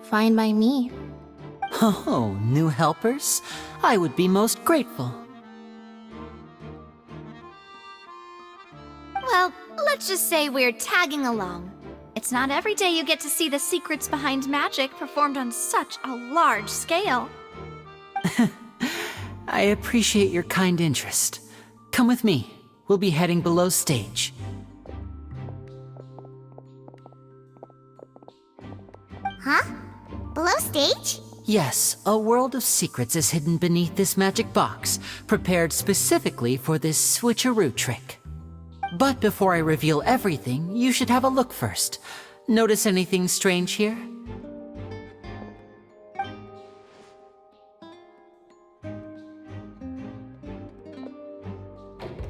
Fine by me. Oh, new helpers? I would be most grateful. Well, let's just say we're tagging along. It's not every day you get to see the secrets behind magic performed on such a large scale. I appreciate your kind interest. Come with me. We'll be heading below stage. Huh? Below stage? Yes, a world of secrets is hidden beneath this magic box, prepared specifically for this switcheroo trick. But before I reveal everything, you should have a look first. Notice anything strange here?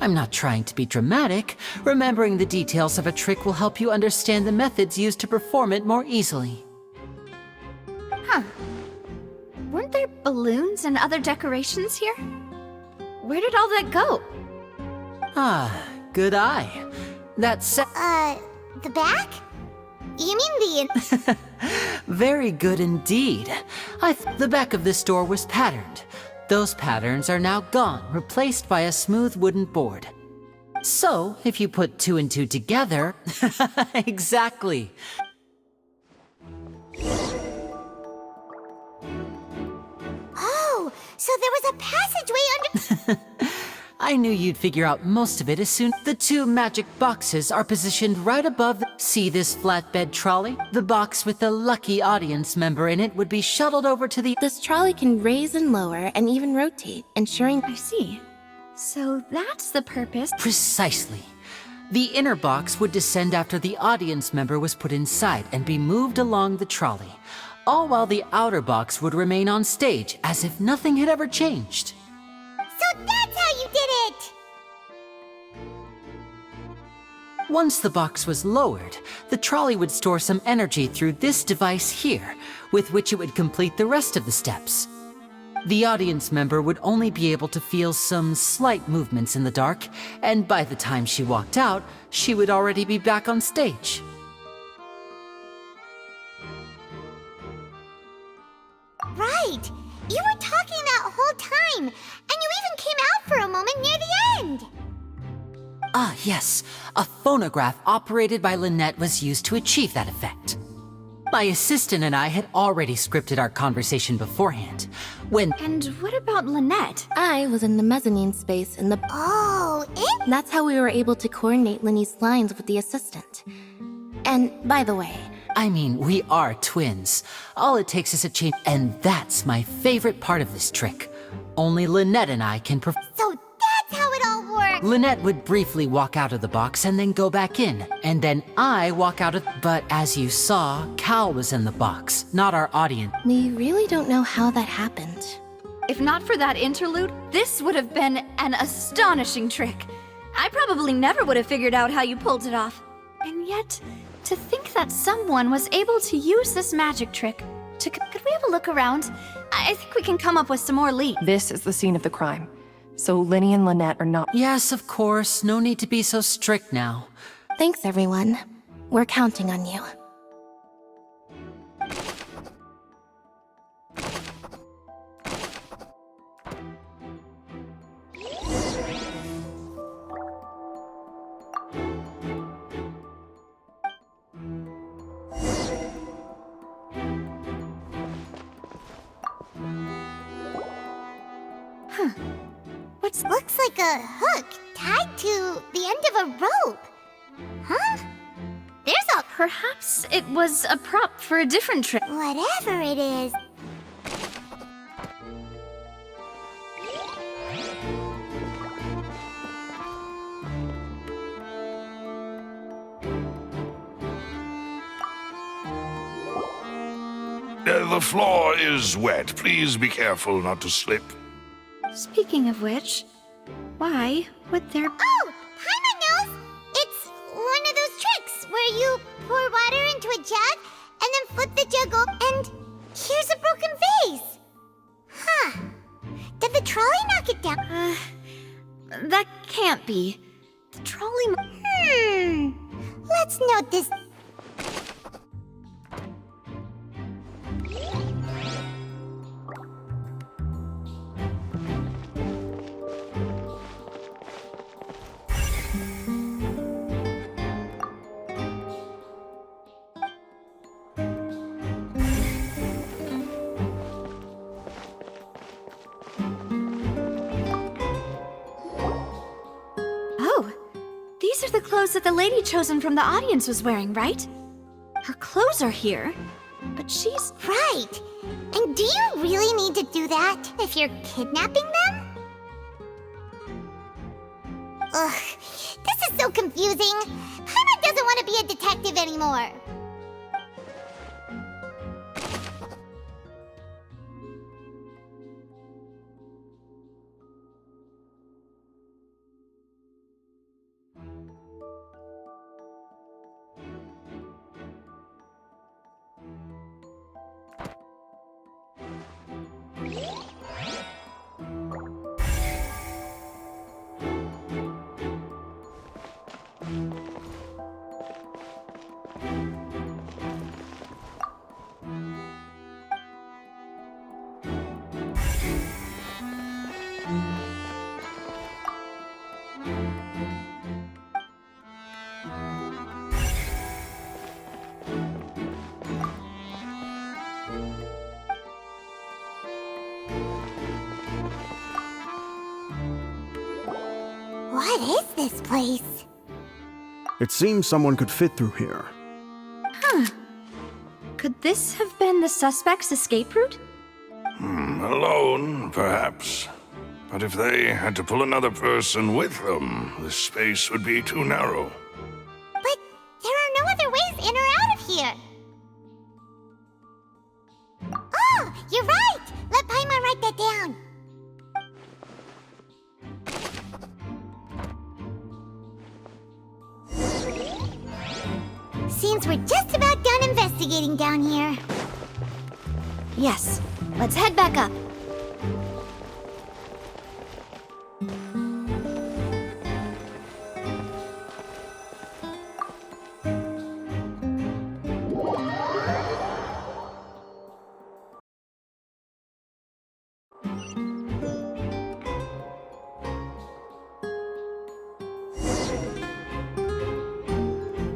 I'm not trying to be dramatic. Remembering the details of a trick will help you understand the methods used to perform it more easily. Huh. Weren't there balloons and other decorations here? Where did all that go? Ah, good eye. That's The back? You mean the... very good indeed. The back of this door was patterned. Those patterns are now gone, replaced by a smooth wooden board. So, if you put 2 and 2 together... Exactly. Oh, so there was a passageway under... I knew you'd figure out most of it as soon. The 2 magic boxes are positioned right above. See this flatbed trolley? The box with the lucky audience member in it would be shuttled over to the... This trolley can raise and lower and even rotate, ensuring... I see. So that's the purpose. Precisely. The inner box would descend after the audience member was put inside and be moved along the trolley, all while the outer box would remain on stage as if nothing had ever changed. So that's how you did it! Once the box was lowered, the trolley would store some energy through this device here, with which it would complete the rest of the steps. The audience member would only be able to feel some slight movements in the dark, and by the time she walked out, she would already be back on stage. Right! You were talking that whole time, and you even came out for a moment near the end! Ah, yes. A phonograph operated by Lynette was used to achieve that effect. My assistant and I had already scripted our conversation beforehand. And what about Lynette? I was in the mezzanine space in the... Oh, That's how we were able to coordinate Linny's lines with the assistant. And, by the way... I mean, we are twins. All it takes is a change, and that's my favorite part of this trick. Only Lynette and I can So that's how it all works! Lynette would briefly walk out of the box and then go back in, and then I walk out of... But as you saw, Cal was in the box, not our audience. We really don't know how that happened. If not for that interlude, this would have been an astonishing trick. I probably never would have figured out how you pulled it off. And yet, to think that someone was able to use this magic trick to... Could we have a look around? I think we can come up with some more leads. This is the scene of the crime. So Linny and Lynette are not... Yes, of course. No need to be so strict now. Thanks, everyone. We're counting on you. Looks like a hook tied to the end of a rope. Huh? There's a... Perhaps it was a prop for a different trick. Whatever it is. The floor is wet. Please be careful not to slip. Speaking of which, why would there... Oh! Paimon knows! It's one of those tricks where you pour water into a jug and then flip the jug over and here's a broken vase! Huh. Did the trolley knock it down? That can't be. The trolley... Let's note this. Oh, these are the clothes that the lady chosen from the audience was wearing, right? Her clothes are here, but she's... Right. And do you really need to do that if you're kidnapping them? Ugh, this is so confusing. Paimon doesn't want to be a detective anymore. What is this place? It seems someone could fit through here. Could this have been the suspect's escape route? Alone, perhaps. But if they had to pull another person with them, the space would be too narrow. But there are no other ways in or out of here. Oh, you're right! Let Paimon write that down. Seems we're just about done investigating down here. Yes, let's head back up.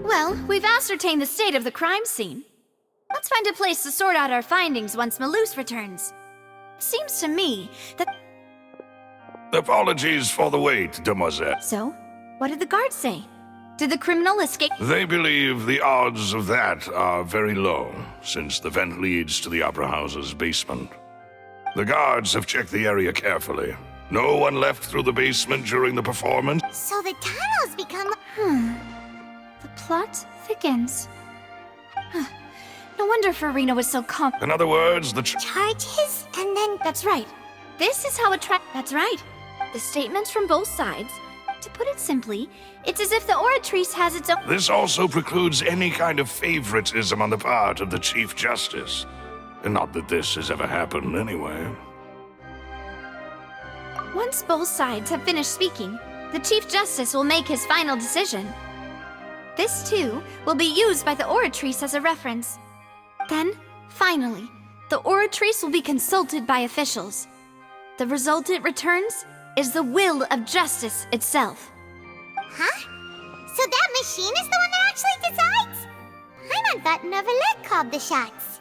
Well, we've ascertained the state of the crime scene. Let's find a place to sort out our findings once Malus returns. Seems to me that... Apologies for the wait, demoiselle. So, what did the guards say? Did the criminal escape? They believe the odds of that are very low, since the vent leads to the Opera House's basement. The guards have checked the area carefully. No one left through the basement during the performance. So the tunnels become... The plot thickens. No wonder Farina was so calm. In other words, the charges, and then... That's right. This is how That's right. The statements from both sides. To put it simply, it's as if the Oratrice has its own... This also precludes any kind of favoritism on the part of the Chief Justice. And not that this has ever happened anyway. Once both sides have finished speaking, the Chief Justice will make his final decision. This, too, will be used by the Oratrice as a reference. Then, finally, the Oratrice will be consulted by officials. The result it returns is the will of justice itself. Huh? So that machine is the one that actually decides? Paimon thought Neverlet called the shots.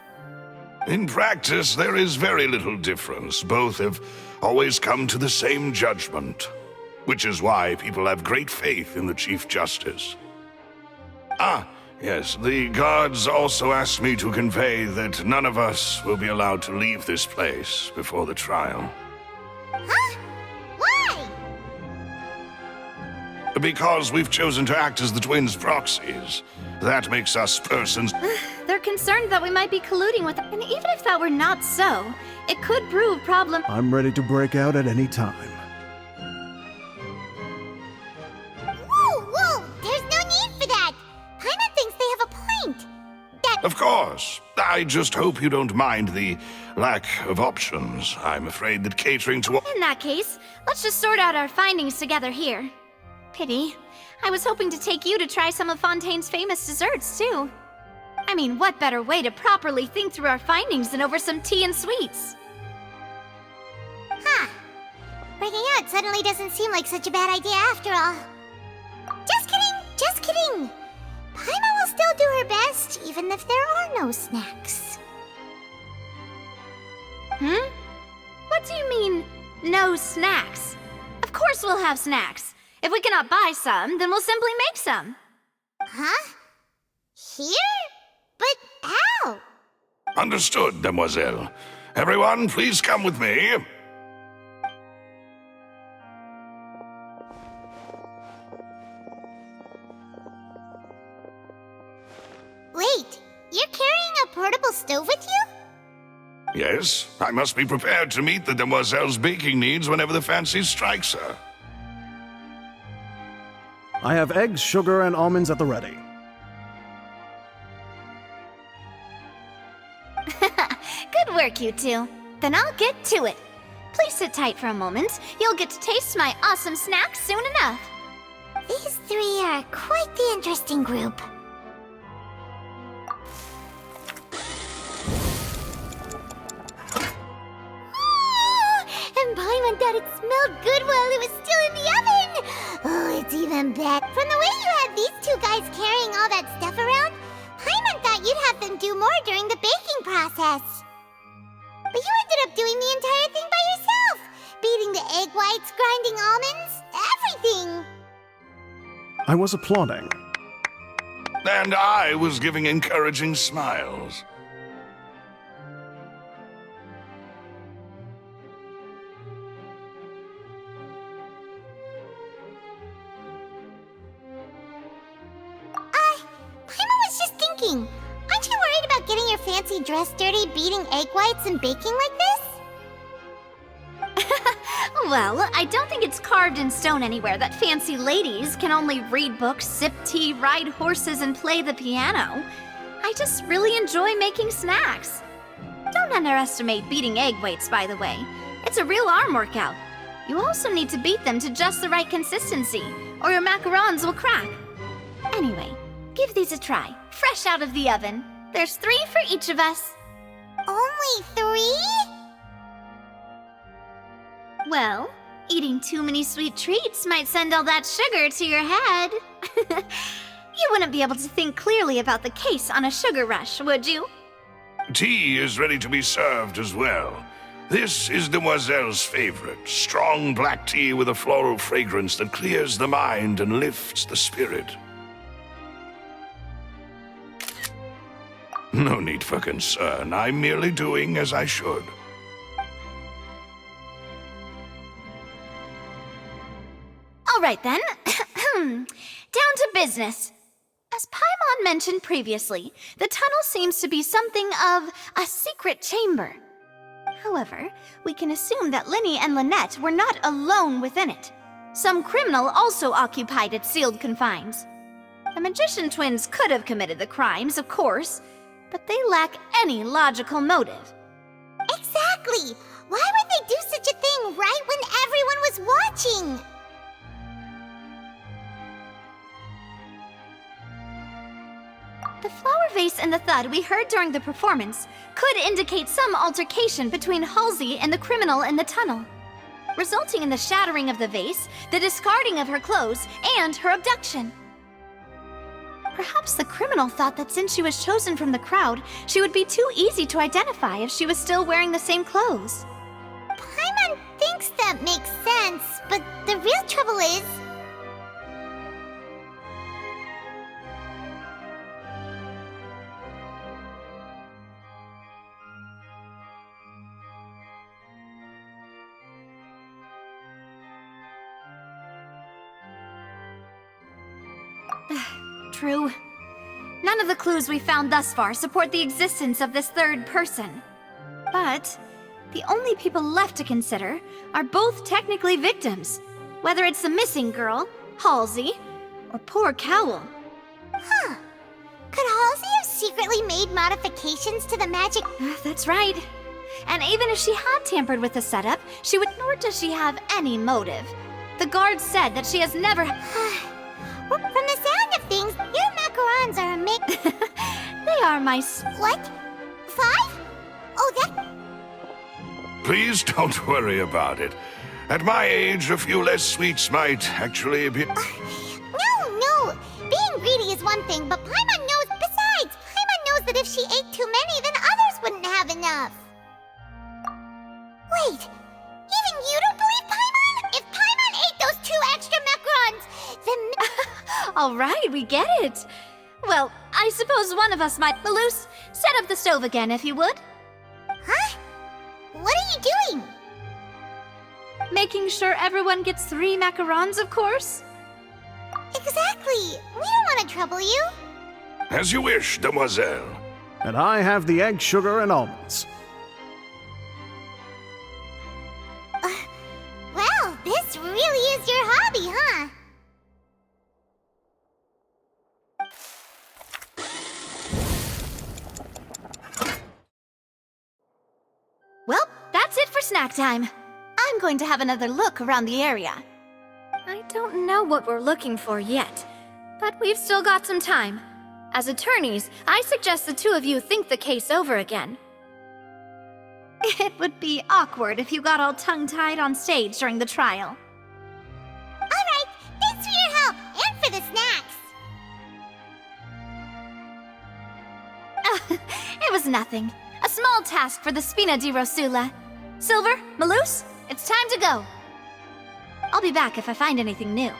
In practice, there is very little difference. Both have always come to the same judgment, which is why people have great faith in the Chief Justice. Ah, yes, the guards also asked me to convey that none of us will be allowed to leave this place before the trial. Huh? Why? Because we've chosen to act as the twins' proxies. That makes us persons... They're concerned that we might be colluding with them, and even if that were not so, it could prove problem... I'm ready to break out at any time. Whoa! There's no need for that! Paimon thinks they have a point. That... Of course. I just hope you don't mind the lack of options. I'm afraid that catering to... In that case, let's just sort out our findings together here. Pity. I was hoping to take you to try some of Fontaine's famous desserts, too. I mean, what better way to properly think through our findings than over some tea and sweets? Huh. Breaking out suddenly doesn't seem like such a bad idea after all. Just kidding, just kidding. Paimon will still do her best, even if there are no snacks. What do you mean, no snacks? Of course we'll have snacks. If we cannot buy some, then we'll simply make some. Huh? Here? But how? Understood, demoiselle. Everyone, please come with me. Wait, you're carrying a portable stove with you? Yes, I must be prepared to meet the demoiselle's baking needs whenever the fancy strikes her. I have eggs, sugar, and almonds at the ready. Good work, you two. Then I'll get to it. Please sit tight for a moment. You'll get to taste my awesome snacks soon enough. These three are quite the interesting group. And Paimon thought it smelled good while it was still in the oven! Oh, it's even better. From the way you had these two guys carrying all that stuff around, Paimon thought you'd have them do more during the baking process. But you ended up doing the entire thing by yourself! Beating the egg whites, grinding almonds, everything! I was applauding. And I was giving encouraging smiles. Paimon was just thinking, aren't you worried about getting your fancy dress dirty beating egg whites and baking like this? Well, I don't think it's carved in stone anywhere that fancy ladies can only read books, sip tea, ride horses, and play the piano. I just really enjoy making snacks. Don't underestimate beating egg whites, by the way. It's a real arm workout. You also need to beat them to just the right consistency, or your macarons will crack. Anyway, give these a try, fresh out of the oven. There's 3 for each of us. Only 3? Well, eating too many sweet treats might send all that sugar to your head. You wouldn't be able to think clearly about the case on a sugar rush, would you? Tea is ready to be served as well. This is Demoiselle's favorite, strong black tea with a floral fragrance that clears the mind and lifts the spirit. No need for concern. I'm merely doing as I should. All right then. Down to business. As Paimon mentioned previously, the tunnel seems to be something of a secret chamber. However, we can assume that Linny and Lynette were not alone within it. Some criminal also occupied its sealed confines. The magician twins could have committed the crimes, of course, but they lack any logical motive. Exactly! Why would they do such a thing right when everyone was watching? The flower vase and the thud we heard during the performance could indicate some altercation between Halsey and the criminal in the tunnel, resulting in the shattering of the vase, the discarding of her clothes, and her abduction. Perhaps the criminal thought that since she was chosen from the crowd, she would be too easy to identify if she was still wearing the same clothes. Paimon thinks that makes sense, but the real trouble is... True. None of the clues we found thus far support the existence of this third person. But the only people left to consider are both technically victims, whether it's the missing girl, Halsey, or poor Cowl. Huh. Could Halsey have secretly made modifications to the magic... That's right. And even if she had tampered with the setup, she would... Nor does she have any motive. The guard said that she has never... From the sound of things, your macarons are a mix... They They are my What? 5? Oh, that... Please don't worry about it. At my age, a few less sweets might actually be... No. Being greedy is one thing, but Paimon knows... Besides, Paimon knows that if she ate too many, then others wouldn't have enough. Wait, even you don't believe Paimon? If Paimon ate those 2 extra macarons, then... All right, we get it. Well, I suppose one of us might... Malus, set up the stove again, if you would. Huh? What are you doing? Making sure everyone gets 3 macarons, of course. Exactly. We don't want to trouble you. As you wish, demoiselle. And I have the egg, sugar, and almonds. Well, this really is your hobby, huh? Well, that's it for snack time. I'm going to have another look around the area. I don't know what we're looking for yet, but we've still got some time. As attorneys, I suggest the 2 of you think the case over again. It would be awkward if you got all tongue-tied on stage during the trial. All right, thanks for your help and for the snacks. It was nothing. A small task for the Spina di Rosula. Silver, Malus, it's time to go. I'll be back if I find anything new.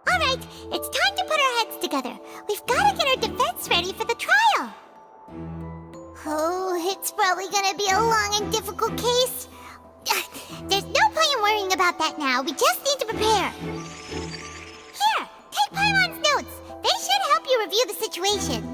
All right, it's time to put our heads together. We've got to get our defense ready for the trial. Oh, it's probably gonna be a long and difficult case. There's no point in worrying about that now. We just need to prepare. Here, take Paimon's notes. They should help you review the situation.